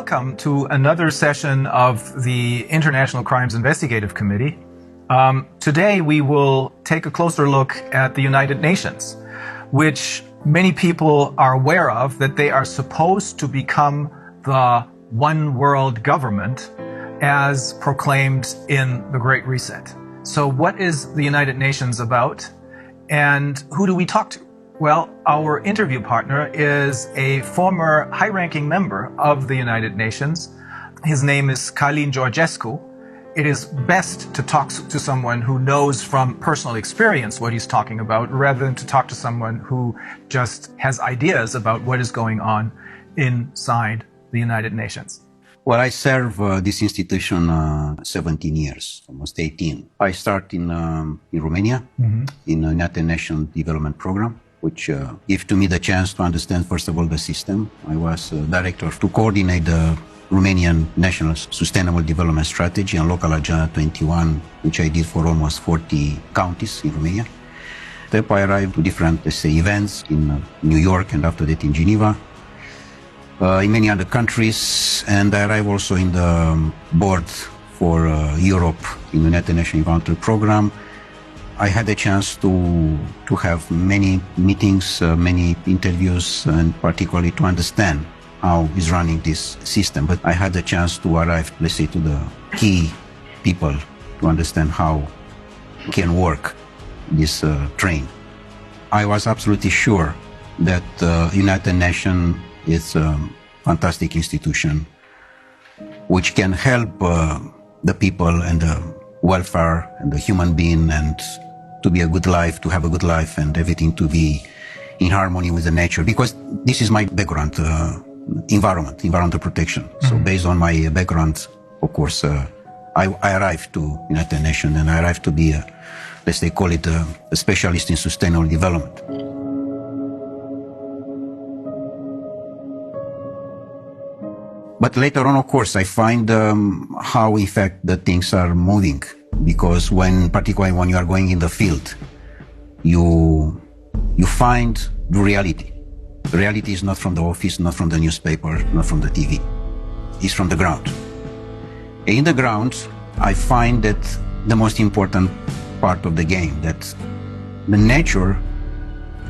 Welcome to another session of the International Crimes Investigative Committee. Today we will take a closer look at the United Nations, which many people are aware of, that they are supposed to become the one world government as proclaimed in the Great Reset. So what is the United Nations about, and who do we talk to? Well, our interview partner is a former high-ranking member of the United Nations. His name is Călin Georgescu. It is best to talk to someone who knows from personal experience what he's talking about, rather than to talk to someone who just has ideas about what is going on inside the United Nations. Well, I serve this institution 17 years, almost 18. I started in Romania, in the United Nations Development Program, which gave to me the chance to understand, first of all, the system. I was director to coordinate the Romanian National Sustainable Development Strategy and Local Agenda 21, which I did for almost 40 counties in Romania. Then I arrived to different, let's say, events in New York and after that in Geneva, in many other countries, and I arrived also in the board for Europe in the United Nations Environmental Program. I had a chance to have many meetings, many interviews, and particularly to understand how is running this system. But I had a chance to arrive, let's say, to the key people to understand how can work this train. I was absolutely sure that United Nations is a fantastic institution which can help the people and the welfare and the human being, and to be a good life, to have a good life, and everything to be in harmony with the nature. Because this is my background, environmental protection. So based on my background, of course, I arrived to United Nations, and I arrived to be, let's say, call it a specialist in sustainable development. But later on, of course, I find how, in fact, the things are moving. Because particularly when you are going in the field, you find the reality. The reality is not from the office, not from the newspaper, not from the TV. It's from the ground. In the ground, I find that the most important part of the game, that the nature,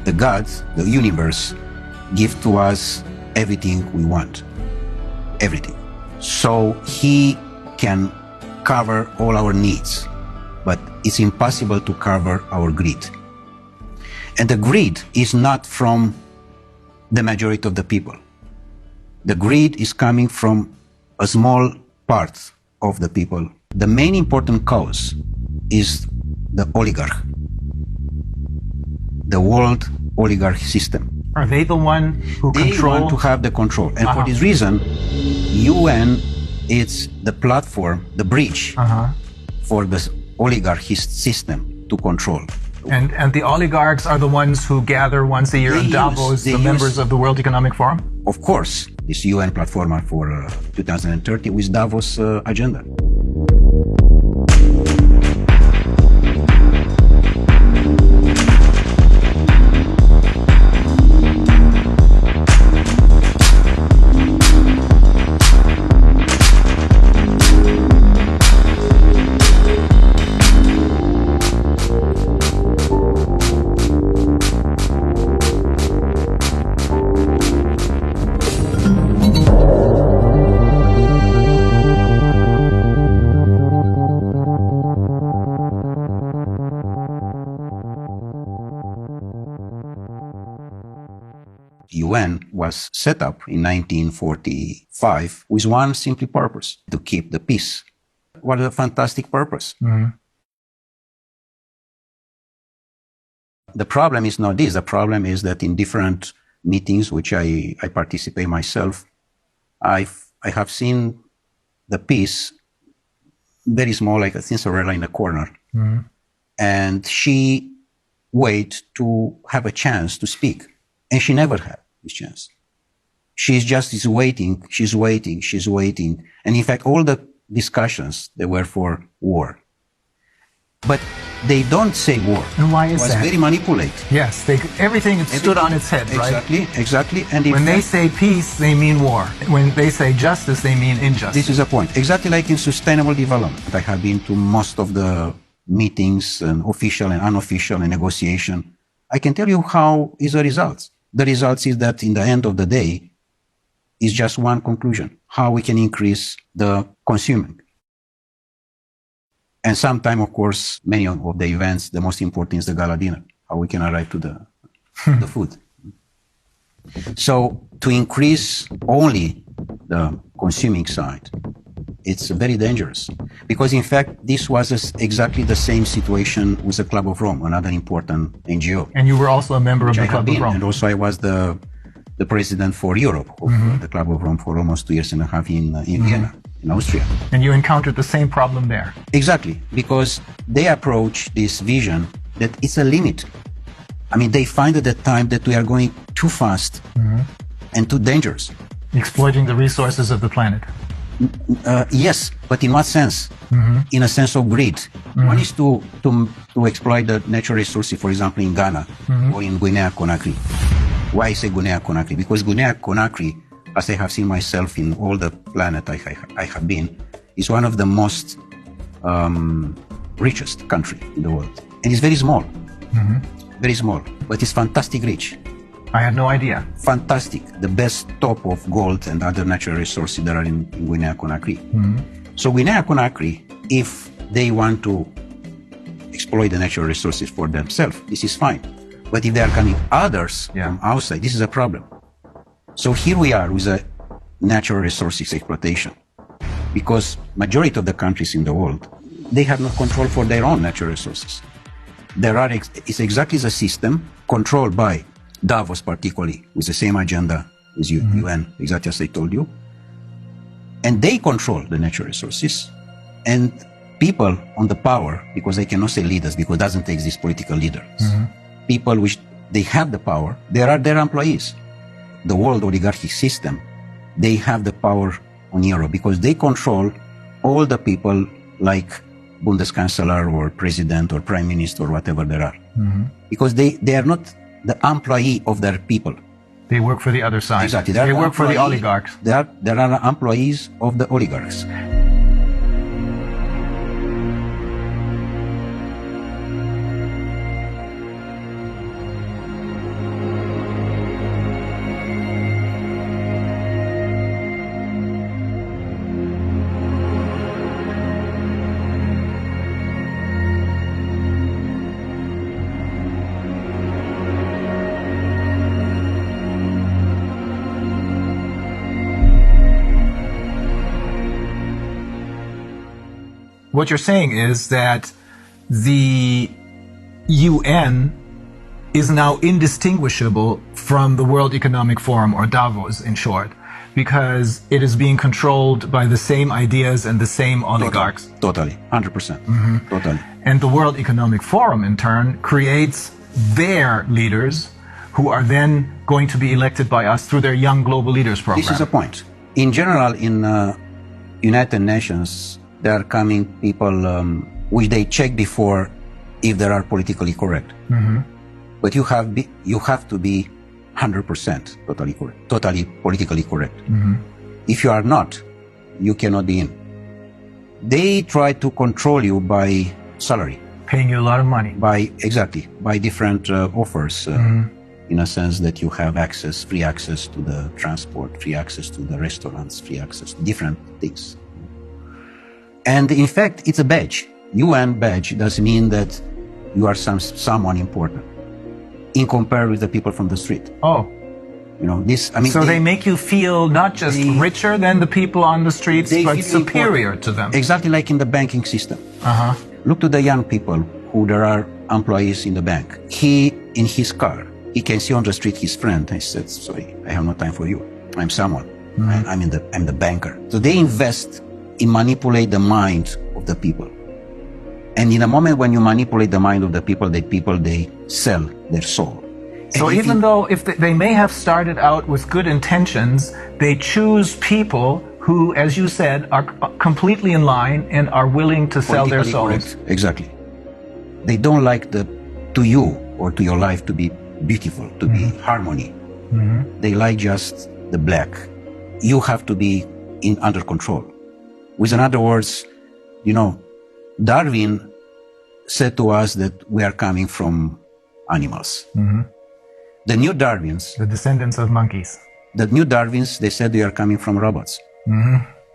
the gods, the universe, give to us everything we want. Everything. So he can cover all our needs, but it's impossible to cover our greed. And the greed is not from the majority of the people. The greed is coming from a small part of the people. The main important cause is the oligarch, the world oligarch system. Are they the one who control? They want to have the control. And for this reason, UN is the platform, the bridge for the oligarchist system to control. And the oligarchs are the ones who gather once a year in Davos, the members of the World Economic Forum? Of course, this UN platform for 2030 with Davos agenda. UN was set up in 1945 with one simple purpose: to keep the peace. What a fantastic purpose. The problem is not this. The problem is that in different meetings, which I participate myself, I have seen the peace very small, like a Cinderella in a corner. And she wait to have a chance to speak. And she never had this chance. She's just waiting, she's waiting. And in fact, all the discussions, they were for war. But they don't say war. And why is it was that? very manipulated. Yes, everything stood on its head, right? Exactly. And when they say peace, they mean war. When they say justice, they mean injustice. This is a point. Exactly like in sustainable development. I have been to most of the meetings, and official and unofficial, and negotiation. I can tell you how is the results. The results is that in the end of the day, is just one conclusion: how we can increase the consuming. And sometime, of course, many of the events, the most important is the gala dinner, how we can arrive to the food. So to increase only the consuming side, it's very dangerous. Because in fact, this was exactly the same situation with the Club of Rome, another important NGO. And you were also a member of the Club of Rome. And also I was the president for Europe of the Club of Rome for almost 2.5 years in Vienna, in Austria. And you encountered the same problem there. Exactly, because they approach this vision that it's a limit. I mean, they find at the time that we are going too fast and too dangerous. Exploiting the resources of the planet. Yes, but in what sense? In a sense of greed. One is to exploit the natural resources, for example, in Ghana or in Guinea-Conakry. Why I say Guinea-Conakry? Because Guinea-Conakry, as I have seen myself in all the planet I have been, is one of the most richest country in the world. And it's very small. Very small, but it's fantastic rich. I had no idea. Fantastic. The best top of gold and other natural resources that are in Guinea-Conakry. So Guinea-Conakry, if they want to exploit the natural resources for themselves, this is fine. But if they are coming others from outside, this is a problem. So here we are with a natural resources exploitation. Because majority of the countries in the world, they have no control for their own natural resources. It's exactly the system controlled by Davos particularly, with the same agenda as UN, exactly as I told you. And they control the natural resources. And people on the power, because I cannot say leaders, because it doesn't exist political leaders. People which they have the power, they are their employees. The world oligarchic system, they have the power on Europe because they control all the people like Bundeskanzler or president or prime minister or whatever there are. Because they are not the employee of their people. They work for the other side. Exactly. They work for the oligarchs. They are employees of the oligarchs. What you're saying is that the UN is now indistinguishable from the World Economic Forum, or Davos in short, because it is being controlled by the same ideas and the same oligarchs. Totally. 100%. Totally. And the World Economic Forum, in turn, creates their leaders who are then going to be elected by us through their Young Global Leaders program. This is a point. In general, in United Nations, there are coming people which they check before if they are politically correct. But you have to be 100% totally correct, totally politically correct. If you are not, you cannot be in. They try to control you by salary. Paying you a lot of money. By different offers. In a sense that you have free access to the transport, free access to the restaurants, free access to different things. And in fact, it's a badge. UN badge does mean that you are someone important in comparison with the people from the street. Oh. You know, this, I mean. So they make you feel not just richer than the people on the streets, but superior to them. Exactly like in the banking system. Look to the young people who there are employees in the bank. He, in his car, he can see on the street his friend. I said, sorry, I have no time for you. I'm someone. I'm the banker. So they invest in manipulate the mind of the people. And in a moment when you manipulate the mind of the people, they sell their soul. So even though they may have started out with good intentions, they choose people who, as you said, are completely in line and are willing to sell their souls. Correct. Exactly. They don't like to you or to your life to be beautiful, to be harmony. They like just the black. You have to be under control. With other words, Darwin said to us that we are coming from animals. The new Darwins, The descendants of monkeys. they said we are coming from robots.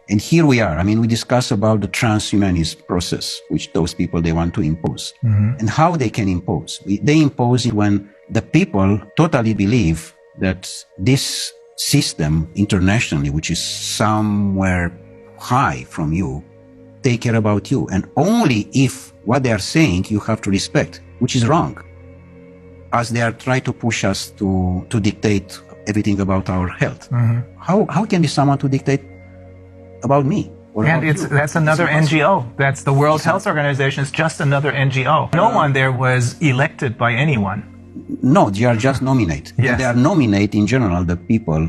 And here we are. I mean, we discuss about the transhumanist process, which those people, they want to impose. And how they can impose. They impose it when the people totally believe that this system internationally, which is somewhere high from you, take care about you. And only if what they are saying you have to respect, which is wrong. As they are trying to push us to dictate everything about our health. How can be someone to dictate about me? And that's another NGO. That's the World Health Organization. It's just another NGO. No one there was elected by anyone. No, they are just nominate. Yes. They are nominate in general the people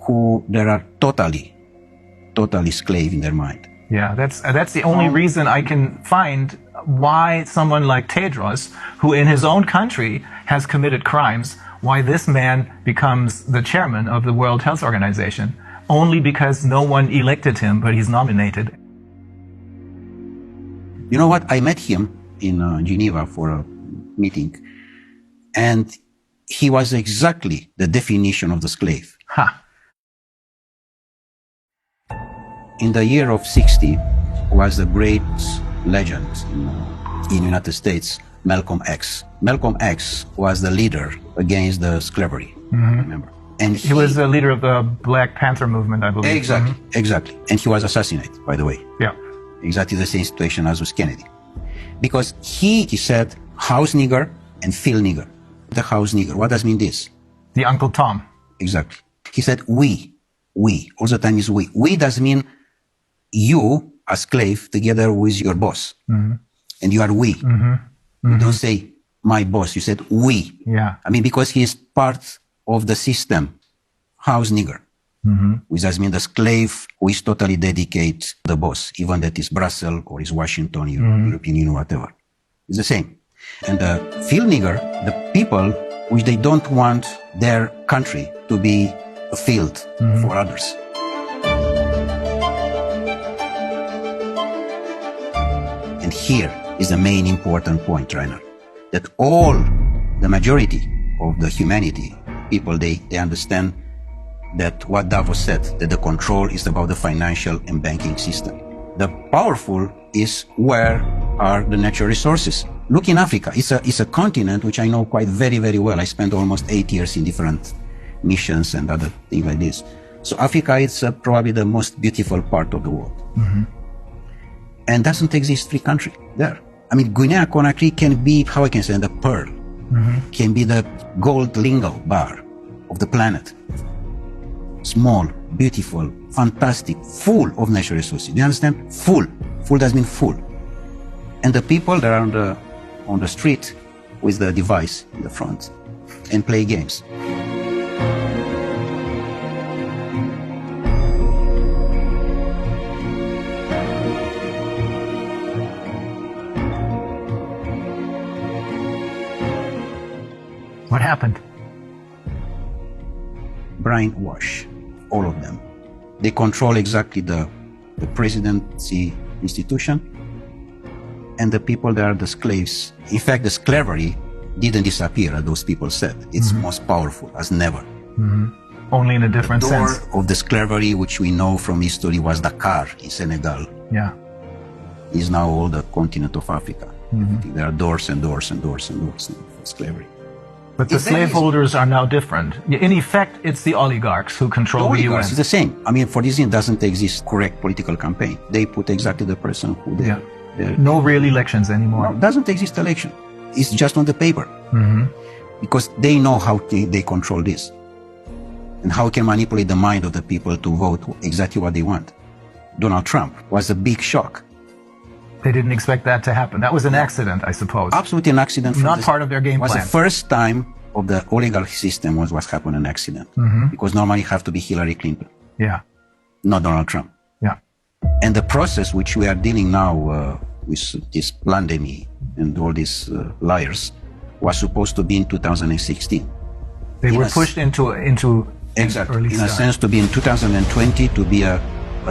who there are totally slave in their mind. Yeah, that's the only reason I can find why someone like Tedros, who in his own country has committed crimes, why this man becomes the chairman of the World Health Organization. Only because no one elected him, but he's nominated. You know what? I met him in Geneva for a meeting, and he was exactly the definition of the slave. In the year of 60 was a great legend in United States, Malcolm X. Malcolm X was the leader against the slavery, remember? And he was the leader of the Black Panther movement, I believe. Exactly. And he was assassinated, by the way. Yeah. Exactly the same situation as with Kennedy. Because he said house nigger and field nigger. The house nigger, what does mean this? The Uncle Tom. Exactly. He said we, all the time is we. We does mean you, a slave, together with your boss. And you are we. You don't say my boss, you said we. Yeah. I mean, because he is part of the system, house nigger, which does mean the slave who is totally dedicated to the boss, even that is Brussels or is Washington, European Union, whatever. It's the same. And the field nigger, the people which they don't want their country to be a field for others. And here is the main important point, Rainer, that all the majority of the humanity, people, they understand that what Davos said, that the control is about the financial and banking system. The powerful is where are the natural resources. Look in Africa. It's a continent which I know quite very, very well. I spent almost 8 years in different missions and other things like this. So Africa is probably the most beautiful part of the world. And doesn't exist free country there. I mean, Guinea-Conakry can be, how I can say, the pearl. Can be the gold lingo bar of the planet. Small, beautiful, fantastic, full of natural resources. Do you understand? Full. Full does mean full. And the people that are on the street with the device in the front and play games. What happened? Brainwash, all of them. They control exactly the presidency institution and the people that are the slaves. In fact, the slavery didn't disappear, as those people said. It's most powerful as never. Only in a different The sense. door of the slavery, which we know from history, was Dakar in Senegal. Yeah. Is now all the continent of Africa. There are doors and doors and doors and doors of slavery. But the slaveholders are now different. In effect, it's the oligarchs who control the UN. It's the same. I mean, for this, it doesn't exist correct political campaign. They put exactly the person who they... No real elections anymore. No, doesn't exist election. It's just on the paper. Because they know how they control this. And how can manipulate the mind of the people to vote exactly what they want. Donald Trump was a big shock. They didn't expect that to happen. That was an accident, I suppose. Absolutely an accident. Not part of their game plan. It was the first time of the oligarchy system was what happened, an accident. Because normally you have to be Hillary Clinton. Yeah. Not Donald Trump. Yeah. And the process which we are dealing now with this pandemic, and all these liars was supposed to be in 2016. They were pushed into exactly, early in a sense, to be in 2020, to be a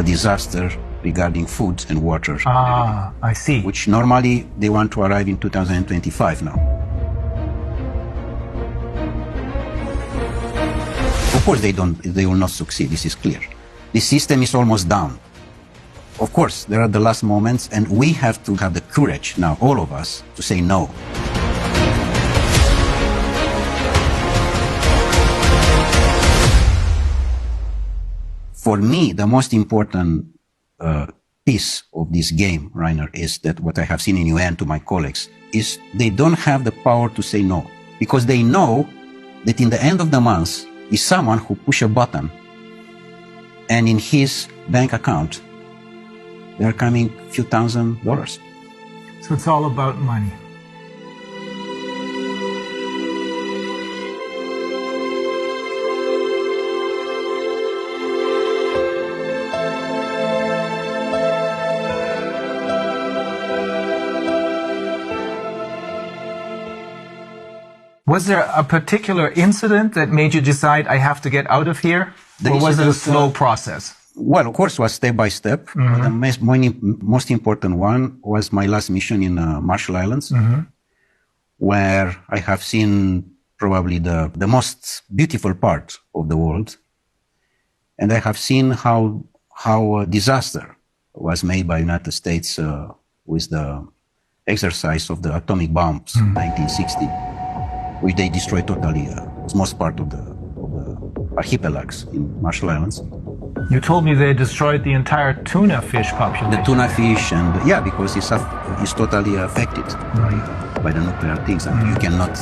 disaster regarding food and water. Ah, I see. Which normally they want to arrive in 2025 now. Of course they will not succeed, this is clear. The system is almost down. Of course, there are the last moments, and we have to have the courage now, all of us, to say no. For me, the most important piece of this game, Rainer, is that what I have seen in UN to my colleagues is they don't have the power to say no, because they know that in the end of the month is someone who push a button and in his bank account there are coming a few $1,000s. So it's all about money. Was there a particular incident that made you decide, I have to get out of here? Or was it a slow process? Well, of course, it was step by step. Mm-hmm. The most important one was my last mission in Marshall Islands, mm-hmm. where I have seen probably the most beautiful part of the world. And I have seen how a disaster was made by United States with the exercise of the atomic bombs in 1960. Which they destroyed totally, most part of the archipelagos in Marshall Islands. You told me they destroyed the entire tuna fish population. The tuna fish, and yeah, because it's totally affected by the nuclear things, and you cannot.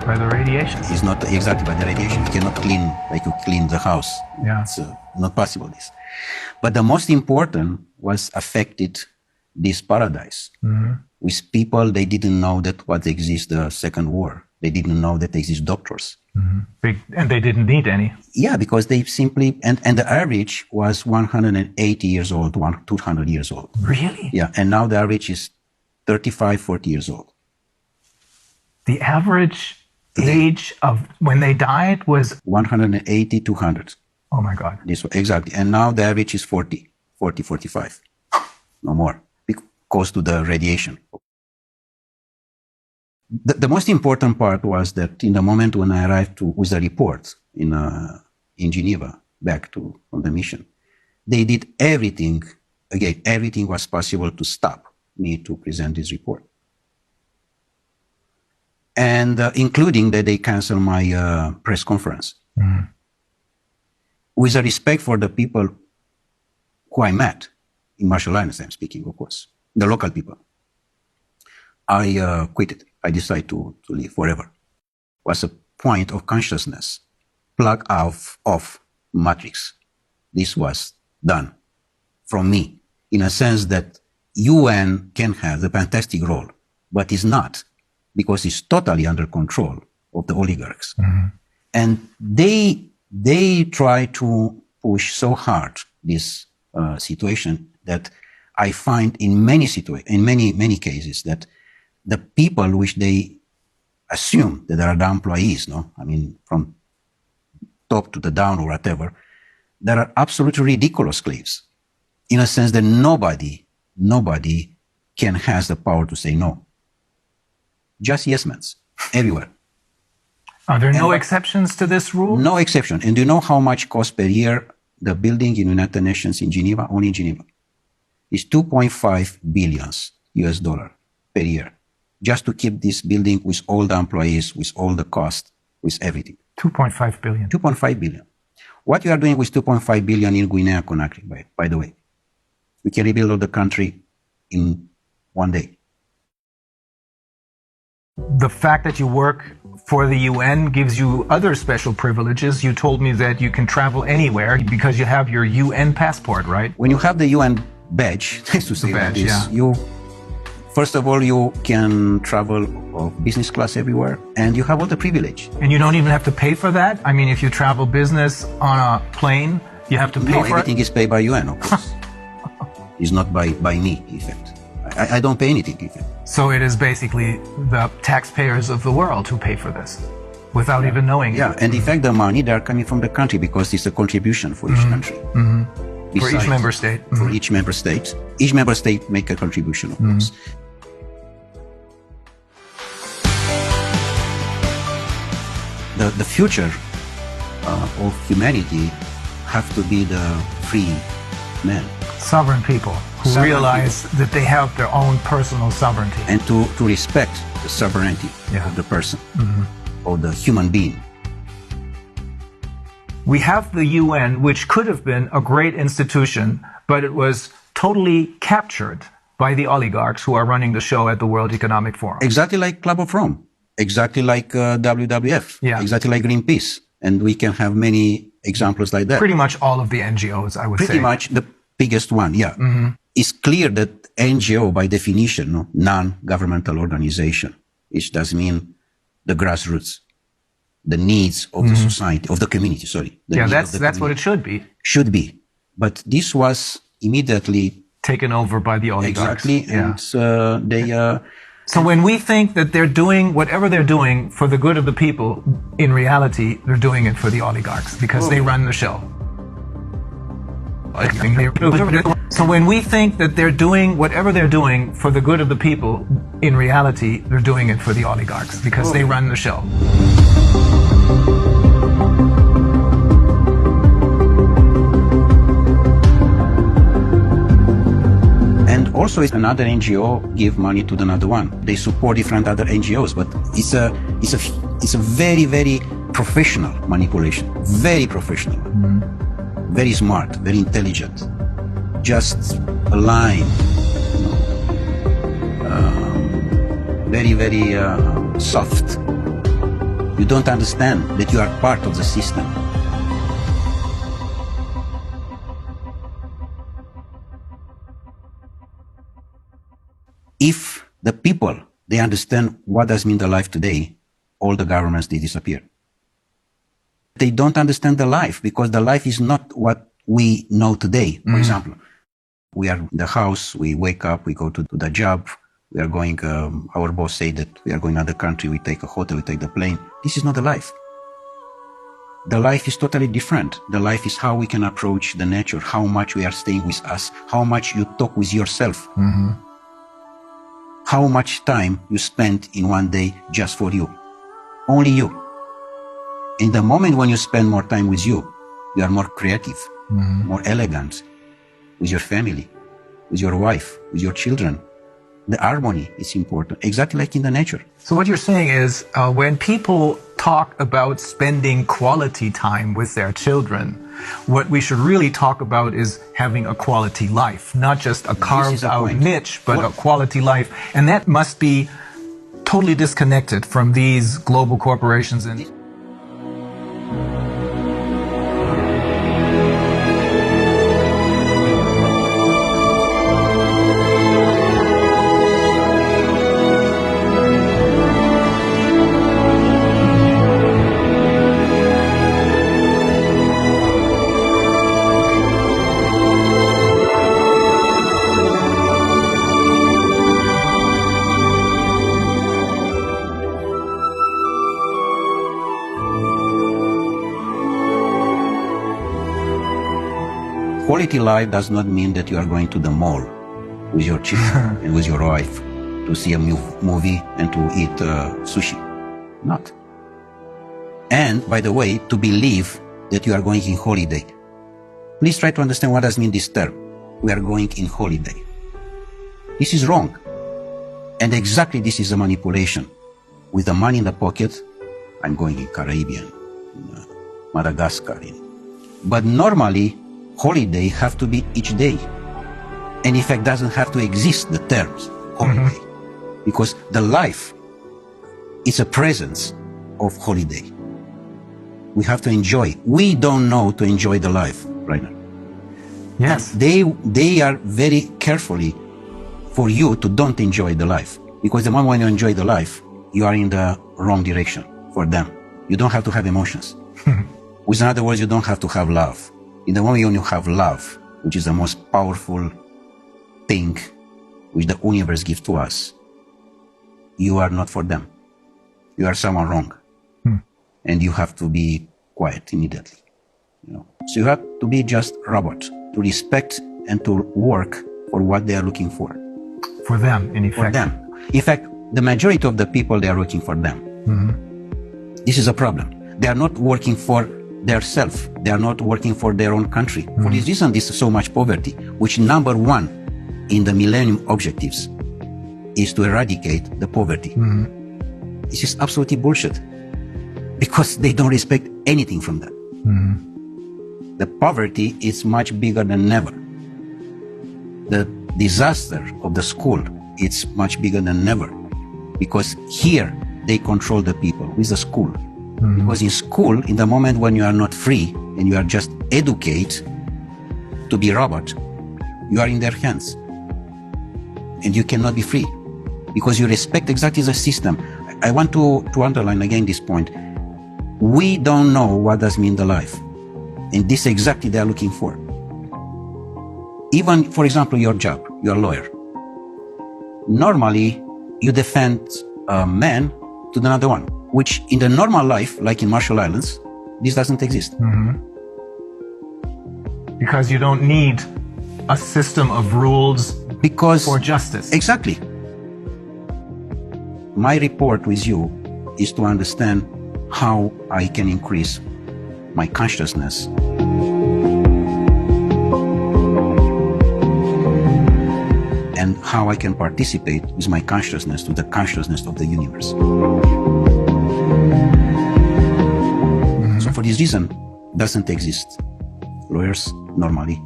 By the radiation. It's not exactly by the radiation. You cannot clean like you clean the house. Yeah. It's not possible. This, but the most important was affected this paradise. Mm-hmm. With people, they didn't know that what exists the Second War. They didn't know that there exist doctors. Mm-hmm. And they didn't need any. Yeah, because they simply, and the average was 180 years old, 200 years old. Really? Yeah, and now the average is 35, 40 years old. The average age of when they died was? 180, 200. Oh my God. Exactly. And now the average is 40, 45. No more, because to the radiation. The most important part was that in the moment when I arrived with the report in Geneva, back on the mission, they did everything, again, everything was possible to stop me to present this report. And including that they canceled my press conference. Mm-hmm. With a respect for the people who I met, in Marshall Islands I'm speaking, of course, the local people, I quit it. I decided to leave forever. It was a point of consciousness, plug off matrix. This was done from me, in a sense that UN can have a fantastic role, but is not, because it's totally under control of the oligarchs. Mm-hmm. And they try to push so hard this situation that I find in many cases that the people which they assume that are the employees, no? I mean, from top to the down or whatever, there are absolutely ridiculous slaves. In a sense that nobody can has the power to say no. Just yes men, everywhere. Are there no exceptions to this rule? No exception. And do you know how much costs per year the building in United Nations in Geneva, only in Geneva? It's $2.5 billion US per year. Just to keep this building with all the employees, with all the cost, with everything. 2.5 billion. 2.5 billion. What you are doing with 2.5 billion in Guinea-Conakry, by the way, we can rebuild all the country in one day. The fact that you work for the UN gives you other special privileges. You told me that you can travel anywhere because you have your UN passport, right? When you have the UN badge, to say like this, yeah. First of all, you can travel business class everywhere, and you have all the privilege. And you don't even have to pay for that? I mean, if you travel business on a plane, you have to pay for it? No, everything is paid by UN, of course. It's not by me, in fact. I don't pay anything. So it is basically the taxpayers of the world who pay for this without even knowing Yeah, it. and in fact, the money, they are coming from the country because it's a contribution for each country. For each member state. For each member state. Each member state make a contribution, of course. The future of humanity have to be the free men. Sovereign people who Sovereign realize that they have their own personal sovereignty. And to respect the sovereignty of the person, of the human being. We have the UN, which could have been a great institution, but it was totally captured by the oligarchs who are running the show at the World Economic Forum. Exactly like Club of Rome. Exactly like WWF. Yeah. Exactly like Greenpeace. And we can have many examples like that. Pretty much all of the NGOs, I would say. Pretty much the biggest one, yeah. It's clear that NGO, by definition, no, non-governmental organization, which does mean the grassroots, the needs of the society, of the community, sorry. Yeah, that's what it should be. Should be. But this was immediately taken over by the oligarchs. Exactly. Yeah. And they... So when we think that they're doing whatever they're doing for the good of the people, in reality, they're doing it for the oligarchs because they run the show. So when we think that they're doing whatever they're doing for the good of the people, in reality, they're doing it for the oligarchs because they run the show. And also, another NGO give money to another one. They support different other NGOs, but it's a very, very professional manipulation. Very professional, very smart, very intelligent. Just a line, very, very soft. You don't understand that you are part of the system. If the people, they understand what does mean the life today, all the governments, they disappear. They don't understand the life because the life is not what we know today. For example, we are in the house, we wake up, we go to the job, we are going, our boss say that we are going to the country, we take a hotel, we take the plane. This is not the life. The life is totally different. The life is how we can approach the nature, how much we are staying with us, how much you talk with yourself. How much time you spend in one day just for you. Only you. In the moment when you spend more time with you are more creative, more elegant, with your family, with your wife, with your children. The harmony is important, exactly like in the nature. So what you're saying is when people talk about spending quality time with their children, what we should really talk about is having a quality life, not just a carved out niche, but a quality life. And that must be totally disconnected from these global corporations. And quality life does not mean that you are going to the mall with your children and with your wife to see a movie and to eat sushi. Not. And, by the way, to believe that you are going in holiday. Please try to understand what does mean this term. We are going in holiday. This is wrong. And exactly this is a manipulation. With the money in the pocket, I'm going in Caribbean, in Madagascar. But normally, holiday have to be each day. And in fact, doesn't have to exist, the terms holiday. Because the life is a presence of holiday. We have to enjoy. We don't know to enjoy the life right now. yes, They are very carefully for you to don't enjoy the life. Because the moment when you enjoy the life, you are in the wrong direction for them. You don't have to have emotions. With other words, you don't have to have love. In the moment when you have love, which is the most powerful thing which the universe gives to us, you are not for them. You are someone wrong. And you have to be quiet immediately. So you have to be just robot, to respect and to work for what they are looking for. For them, in effect. For them. In fact, the majority of the people, they are working for them. This is a problem. They are not working for their self. They are not working for their own country. For this reason, this is so much poverty, which number one in the Millennium Objectives is to eradicate the poverty. This is absolutely bullshit, because they don't respect anything from that. The poverty is much bigger than ever. The disaster of the school, it's much bigger than ever, because here they control the people with the school. Because in school, in the moment when you are not free and you are just educated to be robot, you are in their hands and you cannot be free because you respect exactly the system. I want to underline again this point. We don't know what does mean the life, and this exactly they are looking for. Even, for example, your job, you're a lawyer. Normally, you defend a man to another one, which in the normal life, like in Marshall Islands, this doesn't exist. Because you don't need a system of rules for justice. Exactly. My report with you is to understand how I can increase my consciousness and how I can participate with my consciousness to the consciousness of the universe. So for this reason, doesn't exist lawyers normally.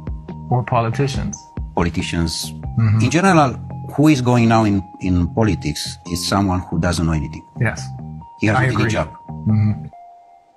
Or politicians. Politicians. In general, who is going now in politics is someone who doesn't know anything. Yes. He has a job.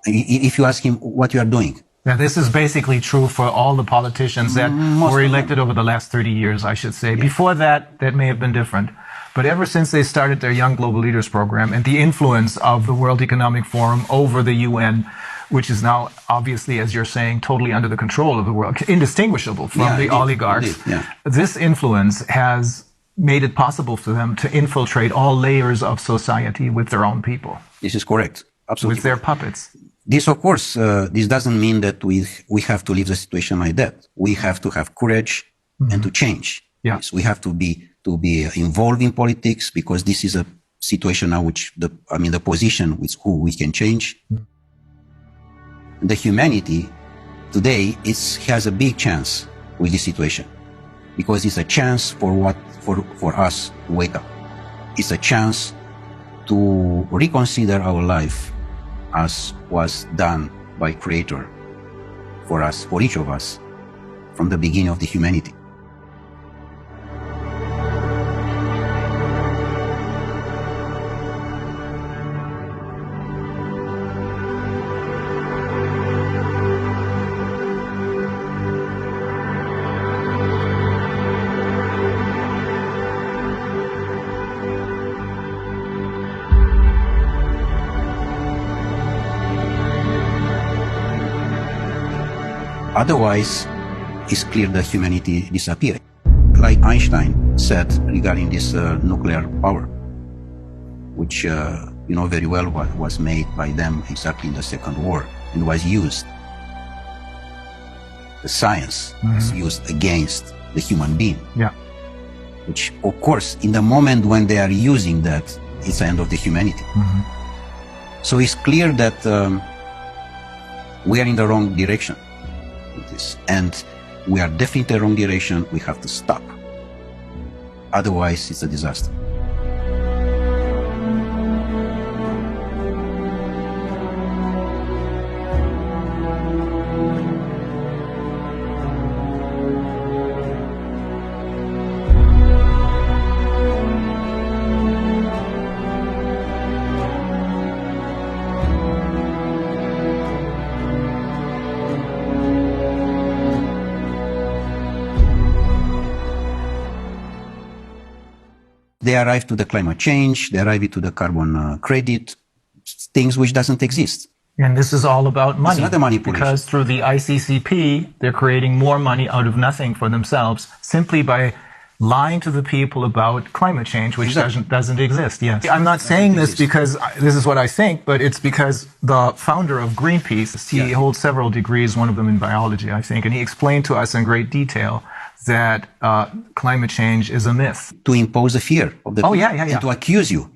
If you ask him what you are doing. Now, this is basically true for all the politicians that were elected over the last 30 years, I should say. Yeah. Before that, that may have been different. But ever since they started their Young Global Leaders program and the influence of the World Economic Forum over the UN, which is now obviously, as you're saying, totally under the control of the world, indistinguishable from the oligarchs, this influence has made it possible for them to infiltrate all layers of society with their own people. This is correct. Absolutely. With their puppets. This, of course, this doesn't mean that we have to leave the situation like that. We have to have courage and to change. Yes, we have to be involved in politics, because this is a situation now which the position with who we can change. The humanity today has a big chance with this situation, because it's a chance for us to wake up. It's a chance to reconsider our life as was done by Creator for us, for each of us, from the beginning of the humanity. Otherwise, it's clear that humanity disappears. Like Einstein said regarding this nuclear power, which you know very well what was made by them exactly in the Second War and was used. The science was used against the human being. Yeah. Which, of course, in the moment when they are using that, it's the end of the humanity. So it's clear that we are in the wrong direction. And we are definitely in the wrong direction. We have to stop. Otherwise, it's a disaster. They arrive to the climate change, they arrive to the carbon credit, things which doesn't exist. And this is all about money. It's another manipulation. Because through the ICCP, they're creating more money out of nothing for themselves, simply by lying to the people about climate change, which Exactly. doesn't exist. Yes. I'm not saying this because this is what I think, but it's because the founder of Greenpeace, he holds several degrees, one of them in biology, I think, and he explained to us in great detail that climate change is a myth. To impose a fear of the people and to accuse you.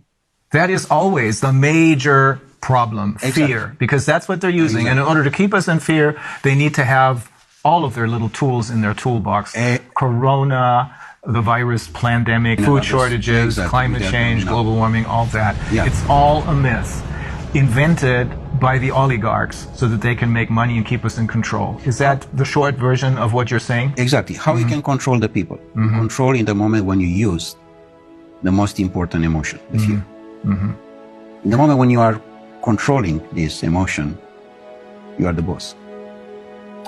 That is always the major problem, fear, because that's what they're using. And in order to keep us in fear, they need to have all of their little tools in their toolbox. Corona, the virus pandemic, food shortages, climate change, global warming, all that. It's all a myth invented by the oligarchs so that they can make money and keep us in control. Is that the short version of what you're saying? Exactly. How you can control the people. Control in the moment when you use the most important emotion, the fear. In the moment when you are controlling this emotion, you are the boss.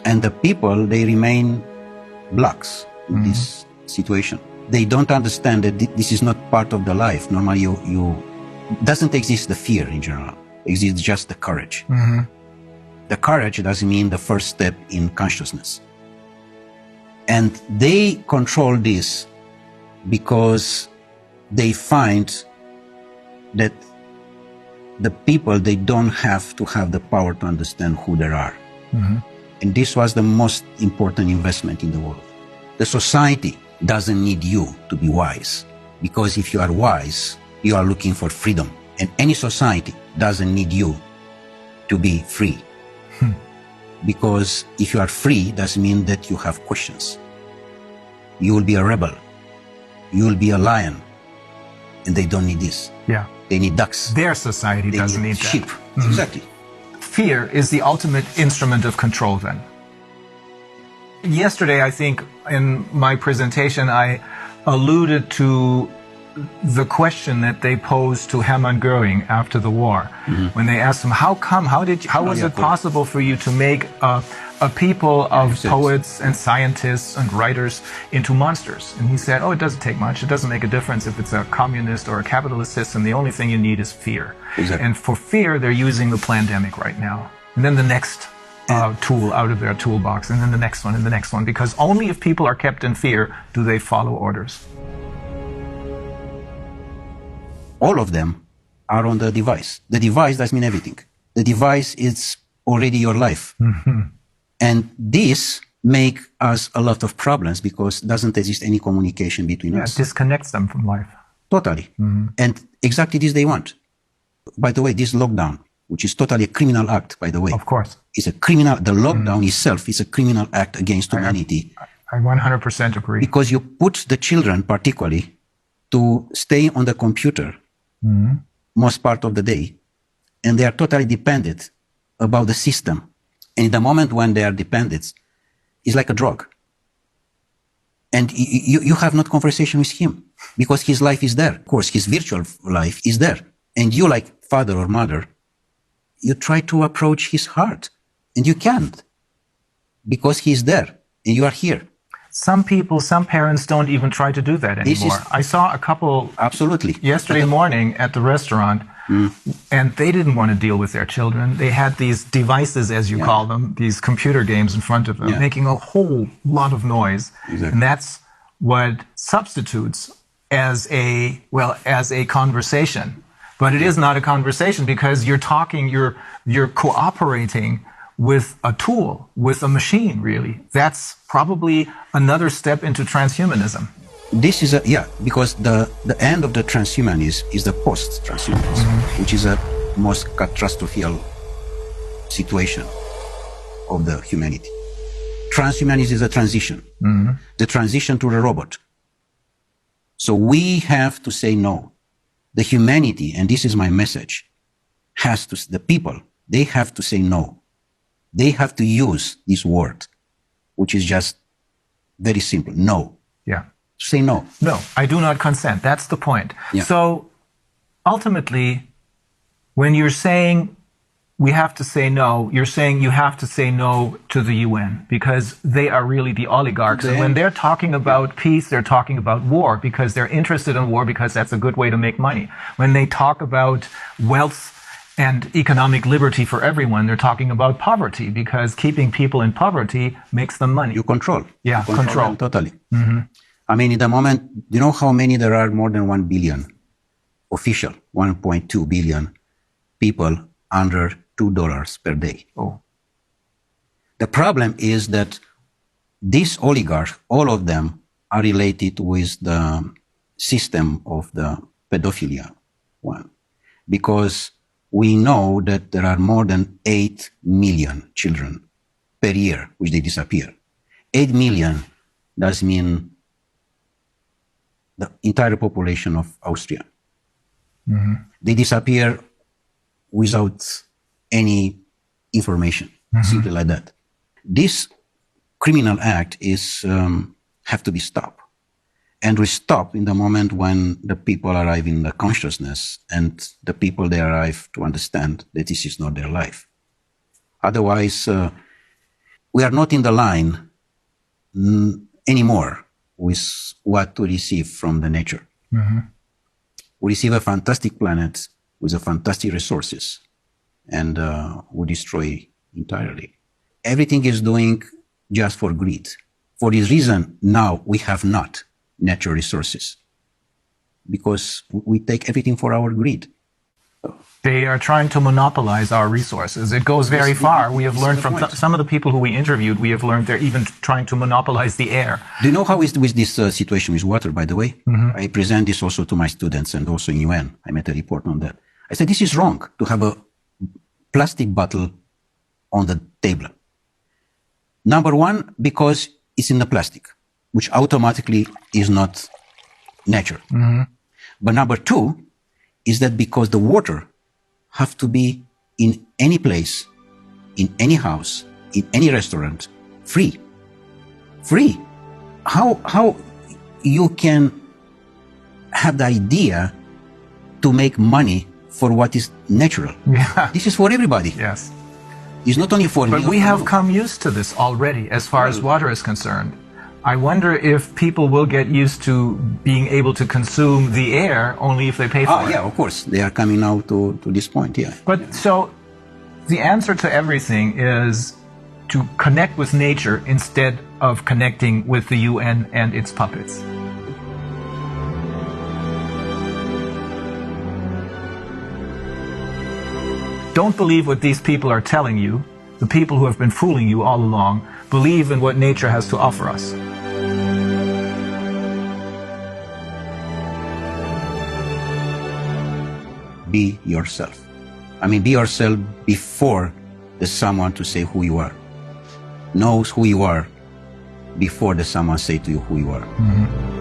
And the people, they remain blocks in this situation. They don't understand that this is not part of the life. Normally, doesn't exist the fear in general. Exists just the courage. The courage doesn't mean the first step in consciousness. And they control this because they find that the people, they don't have to have the power to understand who they are. And this was the most important investment in the world. The society doesn't need you to be wise, because if you are wise, you are looking for freedom. And any society doesn't need you to be free. Because if you are free, doesn't mean that you have questions. You will be a rebel. You will be a lion. And they don't need this. Yeah. They need ducks. Their society doesn't need sheep. that. Exactly. Fear is the ultimate instrument of control then. Yesterday, I think, in my presentation, I alluded to the question that they posed to Hermann Goering after the war, when they asked him, how was it possible for you to make a people of poets and scientists and writers into monsters? And he said, it doesn't take much. It doesn't make a difference if it's a communist or a capitalist system. The only thing you need is fear. Exactly. And for fear, they're using the pandemic right now. And then the next tool out of their toolbox, and then the next one and the next one, because only if people are kept in fear do they follow orders. All of them are on the device. The device doesn't mean everything. The device is already your life. And this make us a lot of problems because doesn't exist any communication between us. It disconnects them from life. Totally. And exactly this they want. By the way, this lockdown, which is totally a criminal act, by the way. Of course. Is a criminal, the lockdown itself is a criminal act against humanity. I 100% agree. Because you put the children particularly to stay on the computer most part of the day, and they are totally dependent about the system. And in the moment when they are dependent, it's like a drug. And you have not conversation with him because his life is there. Of course, his virtual life is there. And you, like father or mother, you try to approach his heart, and you can't because he's there and you are here. Some parents don't even try to do that anymore. I saw a couple yesterday morning at the restaurant, and they didn't want to deal with their children. They had these devices, as you call them, these computer games in front of them, making a whole lot of noise. Exactly. And that's what substitutes as a conversation. But it is not a conversation because you're cooperating with a tool, with a machine, really. That's probably another step into transhumanism. This is because the end of the transhumanism is the post-transhumanism, which is a most catastrophic situation of the humanity. Transhumanism is a transition, the transition to the robot. So we have to say no. The humanity, and this is my message, the people, they have to say no. They have to use this word, which is just very simple. No. Yeah. Say no. No, I do not consent. That's the point. Yeah. So ultimately, when you're saying we have to say no, you're saying you have to say no to the UN because they are really the oligarchs. And when they're talking about peace, they're talking about war because they're interested in war because that's a good way to make money. When they talk about wealth and economic liberty for everyone, they're talking about poverty because keeping people in poverty makes them money. You control. Yeah, control. Totally. I mean, in the moment, you know how many there are? More than 1 billion official, 1.2 billion people under $2 per day. Oh. The problem is that these oligarchs, all of them are related with the system of the pedophilia one, because we know that there are more than 8 million children per year which they disappear. 8 million does mean the entire population of Austria. Mm-hmm. They disappear without any information, simply like that. This criminal act is have to be stopped. And we stop in the moment when the people arrive in the consciousness and the people they arrive to understand that this is not their life. Otherwise, we are not in the line anymore with what to receive from the nature. Mm-hmm. We receive a fantastic planet with a fantastic resources, and we destroy entirely. Everything is doing just for greed. For this reason, now we have not natural resources, because we take everything for our greed. They are trying to monopolize our resources. It goes very far. We have learned from some of the people who we interviewed, we have learned they're even trying to monopolize the air. Do you know how is with this situation with water, by the way? Mm-hmm. I present this also to my students and also in UN. I made a report on that. I said, this is wrong to have a plastic bottle on the table. Number one, because it's in the plastic, which automatically is not nature. Mm-hmm. But number two is that because the water have to be in any place, in any house, in any restaurant, free. Free. How you can have the idea to make money for what is natural? Yeah. This is for everybody. Yes. It's not only for me. But we have come used to this already as far as water is concerned. I wonder if people will get used to being able to consume the air only if they pay for it. Yeah, of course. They are coming now to this point, yeah. But so the answer to everything is to connect with nature instead of connecting with the UN and its puppets. Don't believe what these people are telling you. The people who have been fooling you all along. Believe in what nature has to offer us. Be yourself. I mean, be yourself before there's someone to say who you are. Knows who you are before there's someone say to you who you are. Mm-hmm.